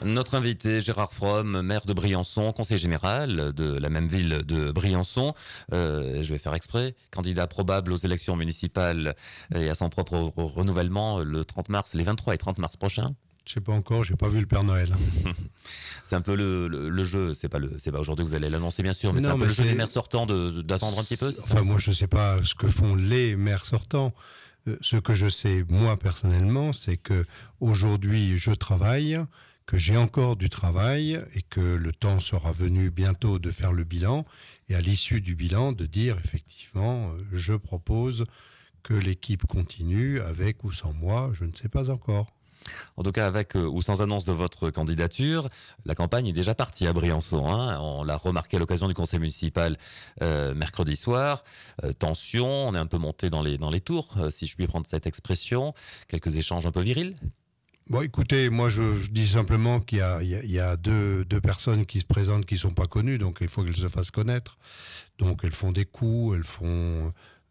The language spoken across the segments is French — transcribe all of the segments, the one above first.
Notre invité, Gérard Fromm, maire de Briançon, conseiller général de la même ville de Briançon. Je vais faire exprès. Candidat probable aux élections municipales et à son propre renouvellement le 30 mars, les 23 et 30 mars prochains. Je sais pas encore, j'ai pas vu le Père Noël. C'est un peu le jeu. C'est pas aujourd'hui que vous allez l'annoncer, bien sûr, mais Non, c'est un peu mais le jeu des c'est- maires sortants d'attendre un petit peu. C'est ça Enfin, moi, je sais pas ce que font les maires sortants. Ce que je sais, moi, personnellement, c'est que aujourd'hui, je travaille, que j'ai encore du travail et que le temps sera venu bientôt de faire le bilan et à l'issue du bilan de dire effectivement, je propose que l'équipe continue avec ou sans moi, je ne sais pas encore. En tout cas, avec ou sans annonce de votre candidature, la campagne est déjà partie à Briançon. On l'a remarqué à l'occasion du conseil municipal mercredi soir. Tension, on est un peu monté dans les tours, si je puis prendre cette expression. Quelques échanges un peu virils. Bon, écoutez, moi, je dis simplement qu'il y a deux personnes qui se présentent qui sont pas connues, donc il faut qu'elles se fassent connaître. Donc, elles font des coups,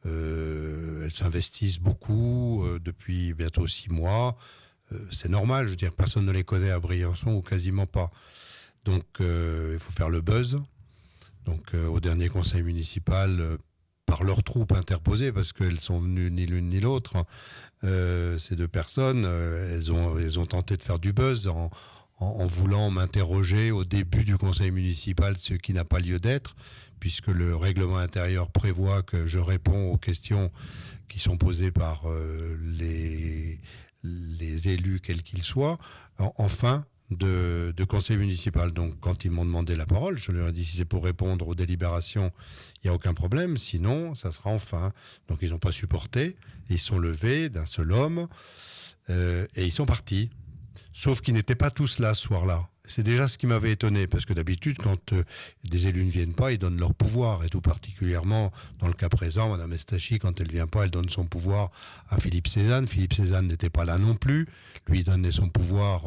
elles s'investissent beaucoup depuis bientôt 6 mois. C'est normal, je veux dire, personne ne les connaît à Briançon ou quasiment pas. Donc, il faut faire le buzz. Donc, au dernier conseil municipal, par leurs troupes interposées, parce qu'elles sont venues ni l'une ni l'autre, ces deux personnes, elles ont tenté de faire du buzz en voulant m'interroger au début du conseil municipal, ce qui n'a pas lieu d'être, puisque le règlement intérieur prévoit que je réponds aux questions qui sont posées par les élus, quels qu'ils soient, en fin de conseil municipal. Donc, quand ils m'ont demandé la parole, je leur ai dit si c'est pour répondre aux délibérations, il n'y a aucun problème. Sinon, ça sera en fin. Donc, ils n'ont pas supporté. Ils sont levés d'un seul homme et ils sont partis. Sauf qu'ils n'étaient pas tous là ce soir-là. C'est déjà ce qui m'avait étonné, parce que d'habitude, quand des élus ne viennent pas, ils donnent leur pouvoir, et tout particulièrement, dans le cas présent, Mme Estachi, quand elle ne vient pas, elle donne son pouvoir à Philippe Cézanne. Philippe Cézanne n'était pas là non plus. Lui, il donnait son pouvoir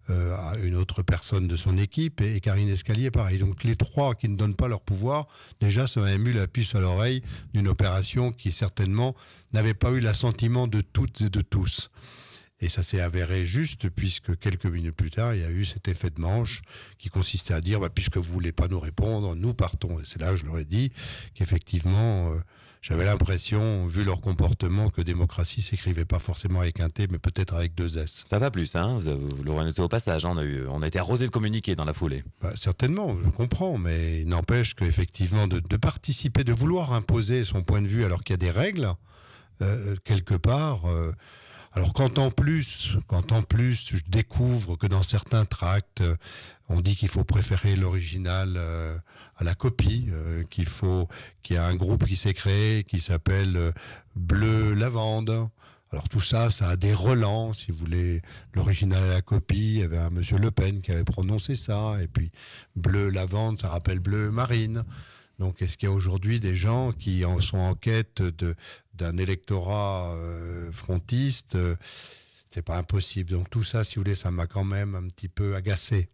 à une autre personne de son équipe, et Karine Escalier, pareil. Donc les trois qui ne donnent pas leur pouvoir, déjà, ça m'a ému la puce à l'oreille d'une opération qui, certainement, n'avait pas eu l'assentiment de toutes et de tous. Et ça s'est avéré juste, puisque quelques minutes plus tard, il y a eu cet effet de manche qui consistait à dire, puisque vous ne voulez pas nous répondre, nous partons. Et c'est là que je leur ai dit qu'effectivement, j'avais l'impression, vu leur comportement, que démocratie ne s'écrivait pas forcément avec un T, mais peut-être avec 2 S. Ça va plus, vous l'aurez noté au passage. On a été arrosé de communiquer dans la foulée. Certainement, je comprends, mais il n'empêche qu'effectivement, de participer, de vouloir imposer son point de vue alors qu'il y a des règles, quelque part... Alors quand en plus je découvre que dans certains tracts on dit qu'il faut préférer l'original à la copie, qu'il y a un groupe qui s'est créé qui s'appelle Bleu Lavande. Alors tout ça, ça a des relents, si vous voulez, l'original à la copie, il y avait un monsieur Le Pen qui avait prononcé ça, et puis Bleu Lavande, ça rappelle Bleu Marine. Donc, est-ce qu'il y a aujourd'hui des gens qui sont en quête d'un électorat frontiste C'est pas impossible. Donc, tout ça, si vous voulez, ça m'a quand même un petit peu agacé.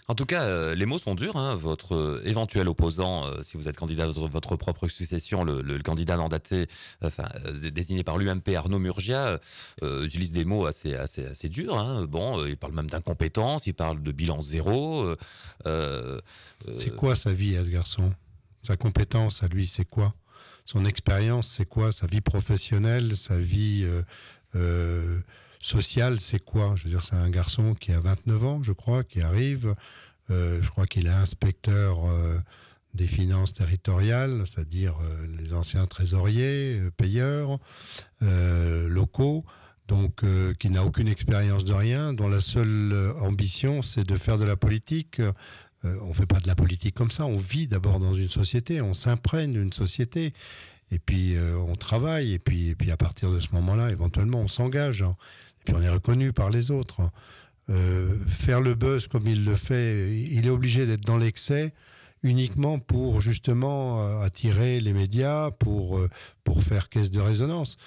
En tout cas, les mots sont durs. Votre éventuel opposant, si vous êtes candidat de votre propre succession, le candidat mandaté, désigné par l'UMP, Arnaud Murgia, utilise des mots assez durs. Il parle même d'incompétence, il parle de bilan zéro. C'est quoi sa vie à ce garçon ? Sa compétence à lui, c'est quoi ? Son expérience, c'est quoi ? Sa vie professionnelle, sa vie sociale, c'est quoi ? Je veux dire, c'est un garçon qui a 29 ans, je crois, qui arrive. Je crois qu'il est inspecteur des finances territoriales, c'est-à-dire les anciens trésoriers, payeurs locaux. Donc, qui n'a aucune expérience de rien, dont la seule ambition, c'est de faire de la politique. On ne fait pas de la politique comme ça, on vit d'abord dans une société, on s'imprègne d'une société, et puis on travaille, et puis à partir de ce moment-là, éventuellement, on s'engage, et puis on est reconnu par les autres. Faire le buzz comme il le fait, il est obligé d'être dans l'excès, uniquement pour justement attirer les médias, pour faire caisse de résonance.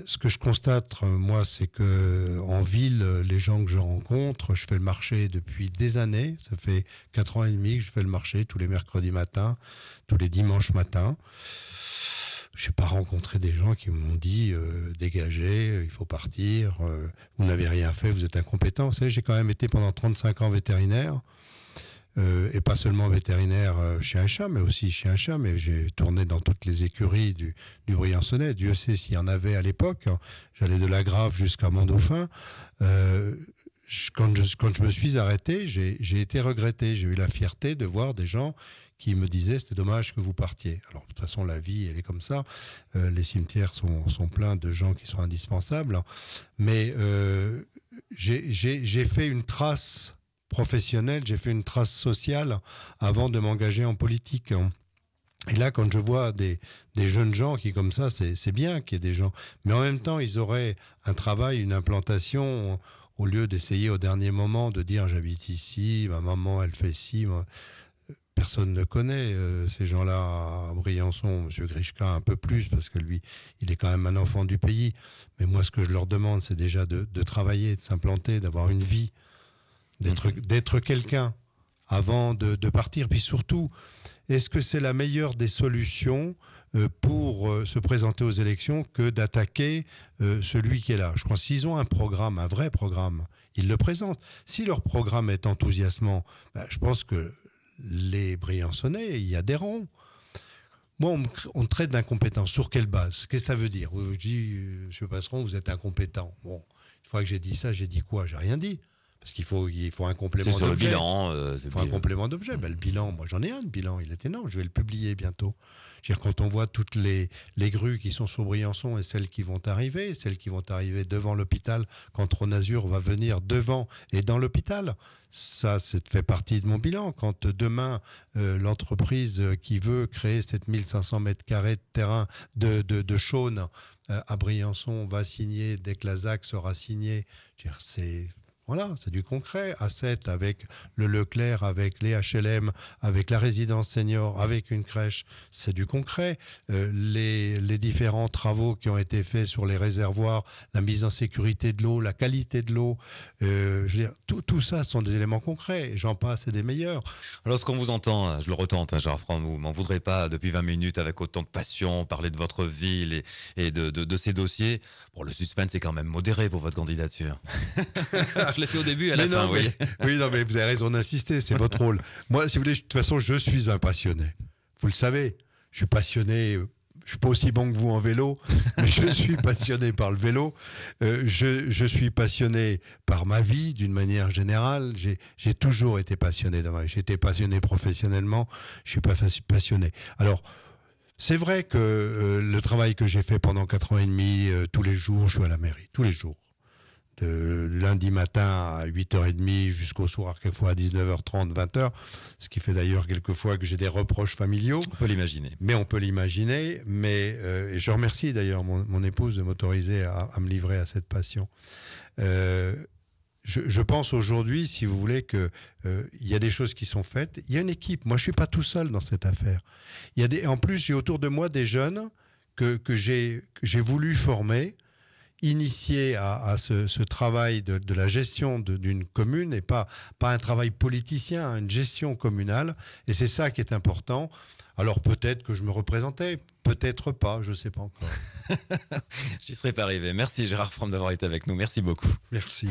Ce que je constate, moi, c'est que en ville, les gens que je rencontre, je fais le marché depuis des années. Ça fait 4 ans et demi que je fais le marché tous les mercredis matins, tous les dimanches matins. Je n'ai pas rencontré des gens qui m'ont dit dégagez, il faut partir, vous n'avez rien fait, vous êtes incompétent. Vous savez, j'ai quand même été pendant 35 ans vétérinaire. Et pas seulement vétérinaire chez un chat, mais aussi chez un chat. Mais j'ai tourné dans toutes les écuries du Briançonnais. Dieu sait s'il y en avait à l'époque. J'allais de la Grave jusqu'à Mont-Dauphin. Quand je me suis arrêté, j'ai été regretté. J'ai eu la fierté de voir des gens qui me disaient c'était dommage que vous partiez. Alors de toute façon, la vie, elle est comme ça. Les cimetières sont pleins de gens qui sont indispensables. Mais j'ai fait une trace professionnelle, j'ai fait une trace sociale avant de m'engager en politique. Et là, quand je vois des jeunes gens qui, comme ça, c'est bien qu'il y ait des gens. Mais en même temps, ils auraient un travail, une implantation, au lieu d'essayer au dernier moment de dire j'habite ici, ma maman, elle fait ci. Personne ne connaît ces gens-là à Briançon. Monsieur Grischka un peu plus, parce que lui, il est quand même un enfant du pays. Mais moi, ce que je leur demande, c'est déjà de travailler, de s'implanter, d'avoir une vie, d'être quelqu'un avant de partir. Puis surtout, est-ce que c'est la meilleure des solutions pour se présenter aux élections que d'attaquer celui qui est là? Je crois que s'ils ont un programme, un vrai programme, ils le présentent. Si leur programme est enthousiasmant, je pense que les Briançonnais y adhéreront. Moi, on me traite d'incompétent. Sur quelle base? Qu'est-ce que ça veut dire? Je dis, monsieur Passeron, vous êtes incompétent. Bon, une fois que j'ai dit ça, j'ai dit quoi? J'ai rien dit. Parce qu'il faut un complément d'objet. C'est sur le bilan. Il faut un complément d'objet. Le bilan, moi j'en ai un de bilan, il est énorme, je vais le publier bientôt. Je veux dire, quand on voit toutes les grues qui sont sur Briançon et celles qui vont arriver devant l'hôpital, quand Tronazur va venir devant et dans l'hôpital, ça fait partie de mon bilan. Quand demain, l'entreprise qui veut créer 7500 mètres carrés de terrain de chaunes à Briançon va signer, dès que la ZAC sera signée, je veux dire, c'est du concret. A7 avec le Leclerc, avec les HLM, avec la résidence senior, avec une crèche, c'est du concret. Les différents travaux qui ont été faits sur les réservoirs, la mise en sécurité de l'eau, la qualité de l'eau, tout ça sont des éléments concrets. J'en passe et des meilleurs. Lorsqu'on vous entend, je le retente, Gérard Franck, vous m'en voudrez pas, depuis 20 minutes avec autant de passion, parler de votre ville et de ces dossiers. Bon, le suspense est quand même modéré pour votre candidature. Je l'ai fait au début et à la fin, oui. Oui, non, mais vous avez raison d'insister, c'est votre rôle. Moi, si vous voulez, de toute façon, je suis un passionné. Vous le savez, je suis passionné. Je suis pas aussi bon que vous en vélo, mais je suis passionné par le vélo. Je suis passionné par ma vie d'une manière générale. J'ai toujours été passionné dans ma vie. J'ai été passionné professionnellement. Je suis pas passionné. Alors, c'est vrai que le travail que j'ai fait pendant 4 ans et demi, tous les jours, je suis à la mairie, tous les jours. De lundi matin à 8h30 jusqu'au soir, quelquefois à 19h30, 20h, ce qui fait d'ailleurs quelquefois que j'ai des reproches familiaux. On peut l'imaginer. Mais on peut l'imaginer, et je remercie d'ailleurs mon épouse de m'autoriser à me livrer à cette passion. Je pense aujourd'hui, si vous voulez, qu'il y a des choses qui sont faites. Il y a une équipe, moi je ne suis pas tout seul dans cette affaire. En plus, j'ai autour de moi des jeunes que j'ai voulu former, initié à ce travail de la gestion d'une commune et pas un travail politicien, une gestion communale. Et c'est ça qui est important. Alors peut-être que je me représentais, peut-être pas, je ne sais pas encore. J'y serais pas arrivé. Merci Gérard Franck d'avoir été avec nous. Merci beaucoup. Merci.